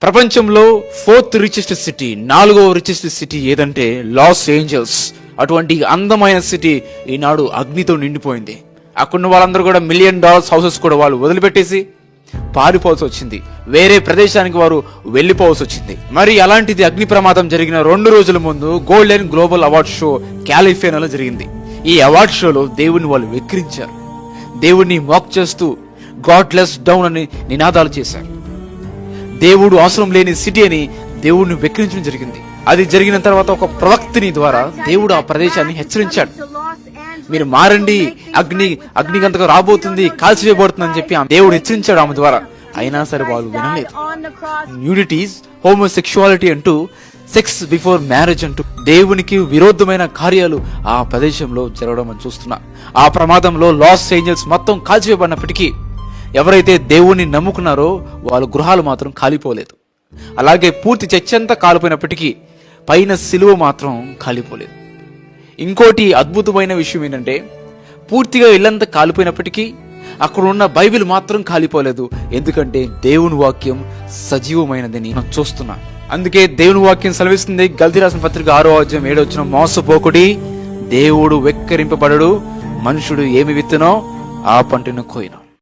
ప్రపంచంలో 4th richest city, 4వ richest city ఏదంటే లాస్ ఏంజల్స్. అటువంటి అందమైన సిటీ ఈనాడు అగ్నితో నిండిపోయింది. అక్కడున్న వాళ్ళందరూ కూడా $1 మిలియన్ హౌసెస్ కూడా వాళ్ళు వదిలిపెట్టేసి పారిపోవాల్సి వచ్చింది. వేరే ప్రదేశానికి వారు వెళ్లిపోవాల్సి వచ్చింది. మరి అలాంటిది అగ్ని ప్రమాదం జరిగిన 2 రోజుల ముందు గోల్డెన్ గ్లోబల్ అవార్డ్ షో కాలిఫోర్నియాలో జరిగింది. ఈ అవార్డ్ షోలో దేవుణ్ణి వాళ్ళు వెక్కిరించారు. దేవుణ్ణి మాక్ చేస్తూ గాడ్ లెస్ డౌన్ అని నినాదాలు చేశారు. దేవుడు అవసరం లేని సిటీ అని దేవుడిని వెక్కిరించడం జరిగింది. అది జరిగిన తర్వాత ఒక ప్రవక్తని ద్వారా దేవుడు ఆ ప్రదేశాన్ని హెచ్చరించాడు. మీరు మారండి, అగ్నిగంతగా రాబోతుంది, కాల్చివేయబడుతుంది అని చెప్పి దేవుడు హెచ్చరించాడు ఆమె ద్వారా. అయినా సరే వాళ్ళు వినలేదు. న్యూడిటీస్, హోమోసెక్షువాలిటీ అంటూ, సెక్స్ బిఫోర్ మ్యారేజ్ అంటూ దేవునికి విరోధమైన కార్యాలు ఆ ప్రదేశంలో జరగడం అని చూస్తున్నా. ఆ ప్రమాదంలో లాస్ ఏంజల్స్ మొత్తం కాల్చివేయబడినప్పటికీ ఎవరైతే దేవుణ్ణి నమ్ముకున్నారో వాళ్ళ గృహాలు మాత్రం కాలిపోలేదు. అలాగే పూర్తి చర్చ్ అంతా కాలిపోయినప్పటికీ పైన సిలువ మాత్రం కాలిపోలేదు. ఇంకోటి అద్భుతమైన విషయం ఏంటంటే, పూర్తిగా ఇల్లంతా కాలిపోయినప్పటికీ అక్కడ ఉన్న బైబిల్ మాత్రం కాలిపోలేదు. ఎందుకంటే దేవుని వాక్యం సజీవమైనదని మనం చూస్తున్నాం. అందుకే దేవుని వాక్యం సెలవిస్తుంది, గల్తీ రాసిన పత్రిక 6వ అధ్యాయం 7వ వచనం, మోసపోకుడి, దేవుడు వెక్కరింపబడడు, మనుషుడు ఏమి విత్తునో ఆ పంటను కోయును.